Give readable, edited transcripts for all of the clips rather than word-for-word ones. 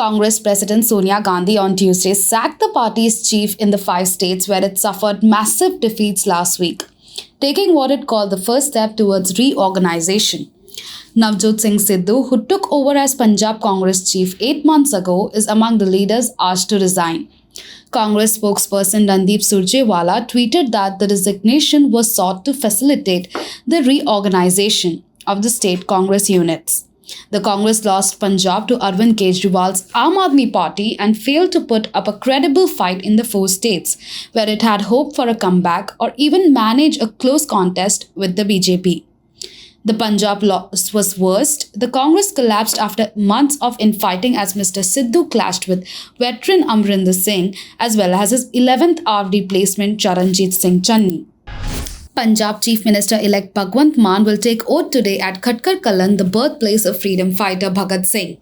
Congress President Sonia Gandhi on Tuesday sacked the party's chief in the 5 states where it suffered massive defeats last week, taking what it called the first step towards reorganization. Navjot Singh Sidhu, who took over as Punjab Congress chief 8 months ago, is among the leaders asked to resign. Congress spokesperson Randeep Surjewala tweeted that the resignation was sought to facilitate the reorganization of the state Congress units. The Congress lost Punjab to Arvind Kejriwal's Aam Aadmi Party and failed to put up a credible fight in the 4 states, where it had hoped for a comeback or even manage a close contest with the BJP. The Punjab loss was worst. The Congress collapsed after months of infighting as Mr. Sidhu clashed with veteran Amrinder Singh as well as his 11th hour replacement Charanjit Singh Channi. Punjab Chief Minister-elect Bhagwant Mann will take oath today at Khatkar Kalan, the birthplace of freedom fighter Bhagat Singh.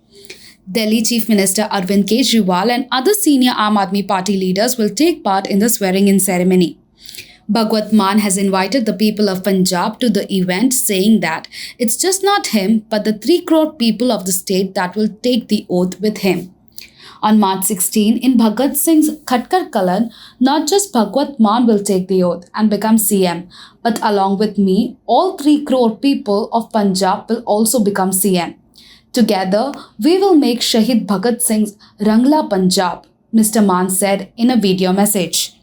Delhi Chief Minister Arvind Kejriwal and other senior Aam Aadmi Party leaders will take part in the swearing-in ceremony. Bhagwant Mann has invited the people of Punjab to the event, saying that it's just not him but the 3 crore people of the state that will take the oath with him. On March 16, in Bhagat Singh's Khatkar Kalan, not just Bhagwant Mann will take the oath and become CM, but along with me, all 3 crore people of Punjab will also become CM. Together, we will make Shahid Bhagat Singh's Rangla Punjab, Mr. Mann said in a video message.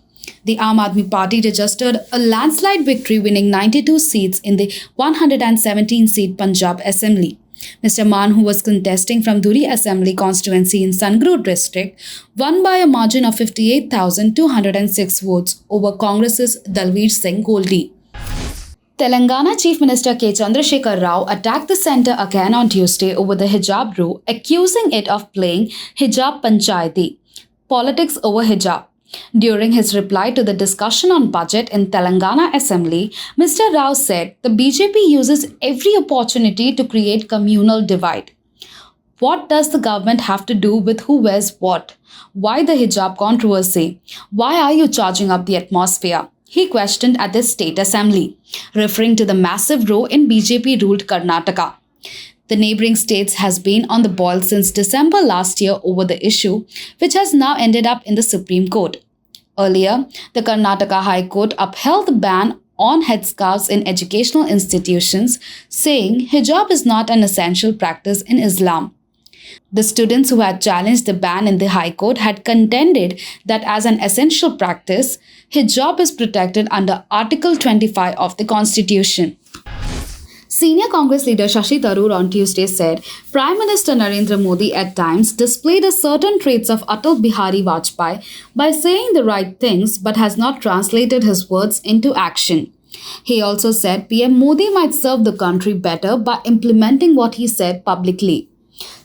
The Aam Aadmi Party registered a landslide victory, winning 92 seats in the 117-seat Punjab Assembly. Mr. Mann, who was contesting from Dhuri Assembly constituency in Sangrur district, won by a margin of 58,206 votes over Congress's Dalveer Singh Goldie. Telangana Chief Minister K. Chandrasekhar Rao attacked the centre again on Tuesday over the hijab rule, accusing it of playing hijab panchayati, politics over hijab. During his reply to the discussion on budget in Telangana Assembly, Mr. Rao said the BJP uses every opportunity to create communal divide. What does the government have to do with who wears what? Why the hijab controversy? Why are you charging up the atmosphere? He questioned at the state assembly, referring to the massive row in BJP-ruled Karnataka. The neighbouring states has been on the boil since December last year over the issue, which has now ended up in the Supreme Court. Earlier, the Karnataka High Court upheld the ban on headscarves in educational institutions, saying hijab is not an essential practice in Islam. The students who had challenged the ban in the High Court had contended that as an essential practice, hijab is protected under Article 25 of the Constitution. Senior Congress leader Shashi Tharoor on Tuesday said Prime Minister Narendra Modi at times displayed a certain traits of Atal Bihari Vajpayee by saying the right things but has not translated his words into action. He also said PM Modi might serve the country better by implementing what he said publicly.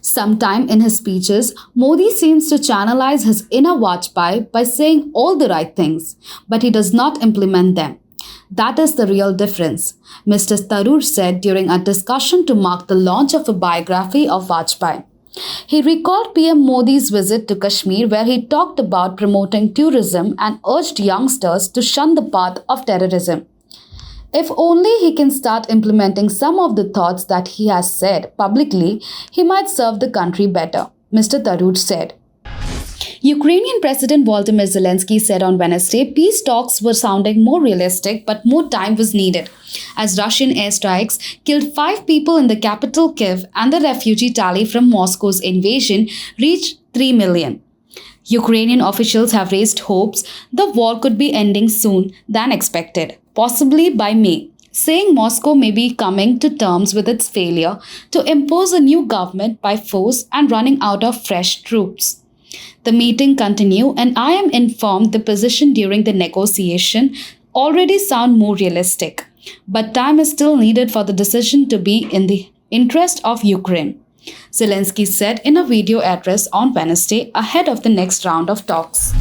Sometime in his speeches, Modi seems to channelize his inner Vajpayee by saying all the right things, but he does not implement them. That is the real difference, Mr. Tharoor said during a discussion to mark the launch of a biography of Vajpayee. He recalled PM Modi's visit to Kashmir, where he talked about promoting tourism and urged youngsters to shun the path of terrorism. If only he can start implementing some of the thoughts that he has said publicly, he might serve the country better, Mr. Tharoor said. Ukrainian President Volodymyr Zelensky said on Wednesday peace talks were sounding more realistic, but more time was needed, as Russian airstrikes killed 5 people in the capital Kyiv and the refugee tally from Moscow's invasion reached 3 million. Ukrainian officials have raised hopes the war could be ending soon than expected, possibly by May, saying Moscow may be coming to terms with its failure to impose a new government by force and running out of fresh troops. The meeting continued, and I am informed the position during the negotiation already sound more realistic. But time is still needed for the decision to be in the interest of Ukraine, Zelensky said in a video address on Wednesday ahead of the next round of talks.